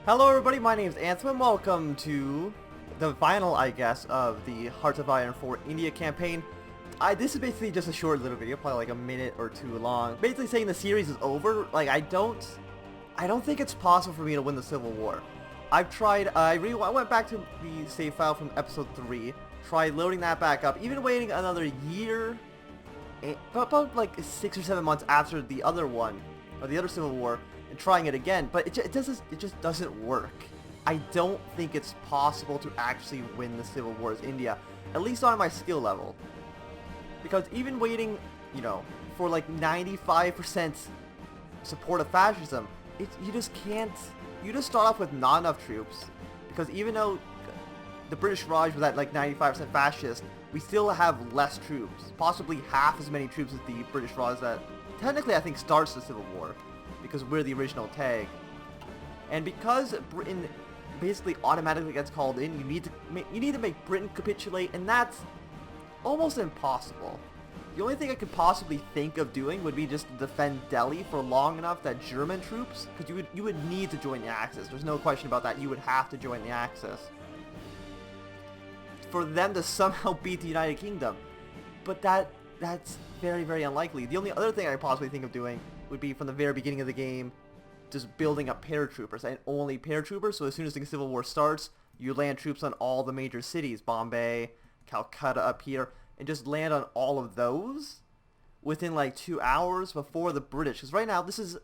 Hello everybody, my name is Anthem and welcome to the final, I guess, of the Hearts of Iron 4 India campaign. This is basically just a short little video, probably like a minute or two long. Basically saying the series is over. Like, I don't think it's possible for me to win the Civil War. I've tried, I went back to the save file from episode 3, tried loading that back up, even waiting another year, about like 6 or 7 months after the other one, or the other Civil War, and trying it again, but it just doesn't work. I don't think it's possible to actually win the Civil War's India, at least on my skill level. Because even waiting, you know, for like 95% support of fascism, you just can't. You just start off with not enough troops, because even though the British Raj was at like 95% fascist, we still have less troops, possibly half as many troops as the British Raj that technically I think starts the Civil War, because we're the original tag. And because Britain basically automatically gets called in, you need to make Britain capitulate, and that's almost impossible. The only thing I could possibly think of doing would be just to defend Delhi for long enough that German troops, because you would need to join the Axis. There's no question about that. You would have to join the Axis for them to somehow beat the United Kingdom. But that's very, very unlikely. The only other thing I possibly think of doing would be from the very beginning of the game, just building up paratroopers, and only paratroopers. So as soon as the Civil War starts, you land troops on all the major cities, Bombay, Calcutta up here, and just land on all of those within like 2 hours before the British. Because right now, this is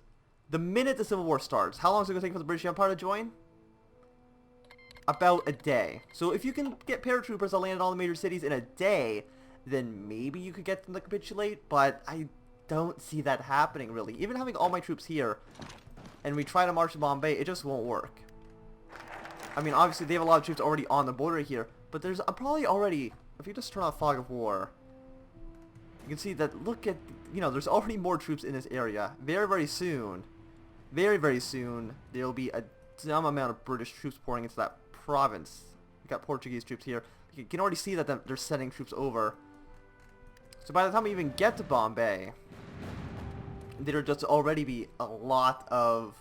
the minute the Civil War starts. How long is it going to take for the British Empire to join? About a day. So if you can get paratroopers to land in all the major cities in a day, then maybe you could get them to capitulate, but I don't see that happening really. Even having all my troops here, and we try to march to Bombay, it just won't work. I mean, obviously they have a lot of troops already on the border here, but there's probably already, if you just turn off Fog of War, you can see that, look at, you know, there's already more troops in this area. Very, very soon, there'll be a dumb amount of British troops pouring into that province. We got Portuguese troops here. You can already see that they're sending troops over. So by the time we even get to Bombay, there'll just already be a lot of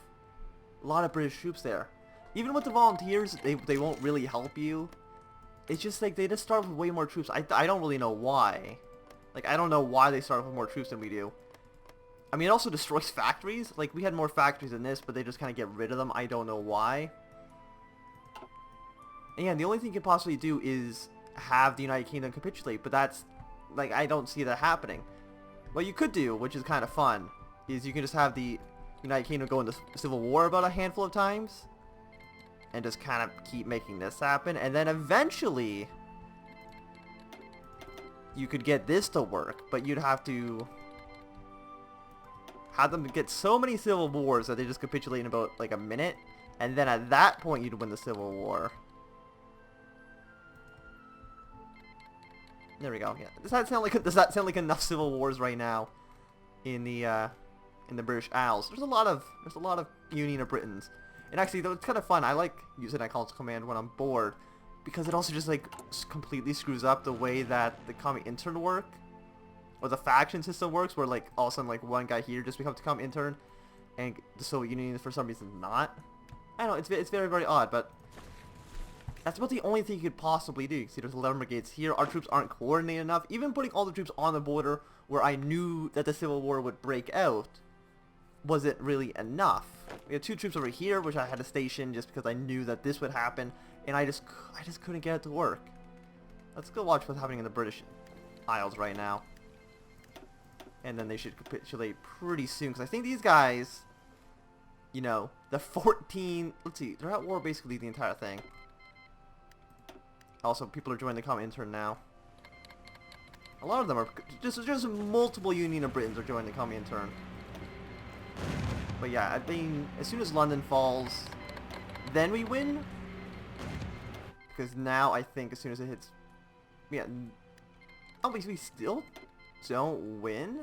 British troops there. Even with the volunteers, they won't really help you. It's just like they just start with way more troops. I don't really know why. Like, I don't know why they start with more troops than we do. I mean, it also destroys factories. Like, we had more factories than this, but they just kind of get rid of them. I don't know why. And yeah, the only thing you can possibly do is have the United Kingdom capitulate, but that's, like, I don't see that happening. What you could do, which is kind of fun, is you can just have the United Kingdom go into Civil War about a handful of times, and just kind of keep making this happen, and then eventually you could get this to work, but you'd have to have them get so many civil wars that they just capitulate in about like a minute, and then at that point you'd win the Civil War. There we go. Yeah. Does that sound like enough civil wars right now in the British Isles? There's a lot of Union of Britons. And actually, though, it's kind of fun. I like using that console command when I'm bored, because it also just like completely screws up the way that the commie intern work, or the faction system works, where like all of a sudden like one guy here just becomes a commie intern, and the Soviet Union for some reason not. I don't know. It's very, very odd, but that's about the only thing you could possibly do. See, there's 11 brigades here. Our troops aren't coordinated enough. Even putting all the troops on the border where I knew that the Civil War would break out wasn't really enough. We had 2 troops over here, which I had to station just because I knew that this would happen, and I just couldn't get it to work. Let's go watch what's happening in the British Isles right now. And then they should capitulate pretty soon, because I think these guys, you know, the 14... Let's see, they're at war basically the entire thing. Also, people are joining the commie intern now. A lot of them are just multiple Union of Britons are joining the commie intern. But yeah, I mean, as soon as London falls, then we win. Because now I think as soon as it hits, yeah. Oh, we still don't win.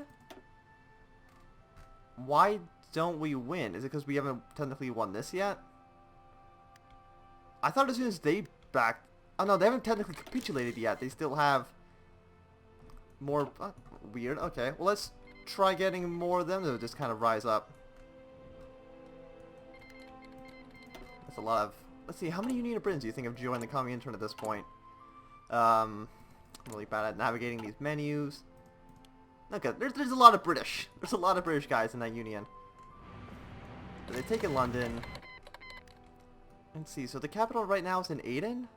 Why don't we win? Is it because we haven't technically won this yet? I thought as soon as they backed. Oh no, they haven't technically capitulated yet. They still have more... weird. Okay, well let's try getting more of them to just kind of rise up. That's a lot of... Let's see, how many Union of Britons do you think have joined the Comintern at this point? I'm really bad at navigating these menus. Okay, there's a lot of British. There's a lot of British guys in that union. They've taken London. Let's see, so the capital right now is in Aden?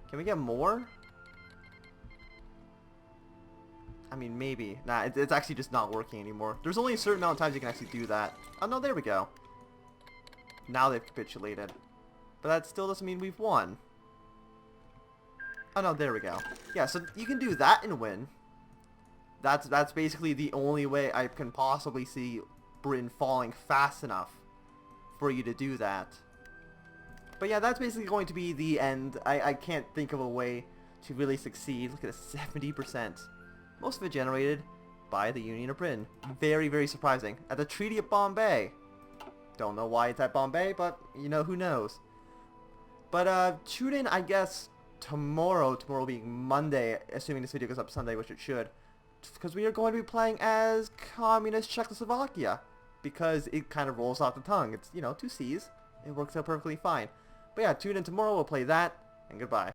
Can we get more? I mean, maybe. Nah, it's actually just not working anymore. There's only a certain amount of times you can actually do that. Oh, no, there we go. Now they've capitulated. But that still doesn't mean we've won. Oh, no, there we go. Yeah, so you can do that and win. That's basically the only way I can possibly see Britain falling fast enough for you to do that. But yeah, that's basically going to be the end. I can't think of a way to really succeed. Look at this, 70%. Most of it generated by the Union of Britain. Very, very surprising. At the Treaty of Bombay. Don't know why it's at Bombay, but, you know, who knows. But, tune in, I guess, tomorrow being Monday, assuming this video goes up Sunday, which it should. Because we are going to be playing as Communist Czechoslovakia. Because it kind of rolls off the tongue. It's, you know, two C's. It works out perfectly fine. But yeah, tune in tomorrow, we'll play that, and goodbye.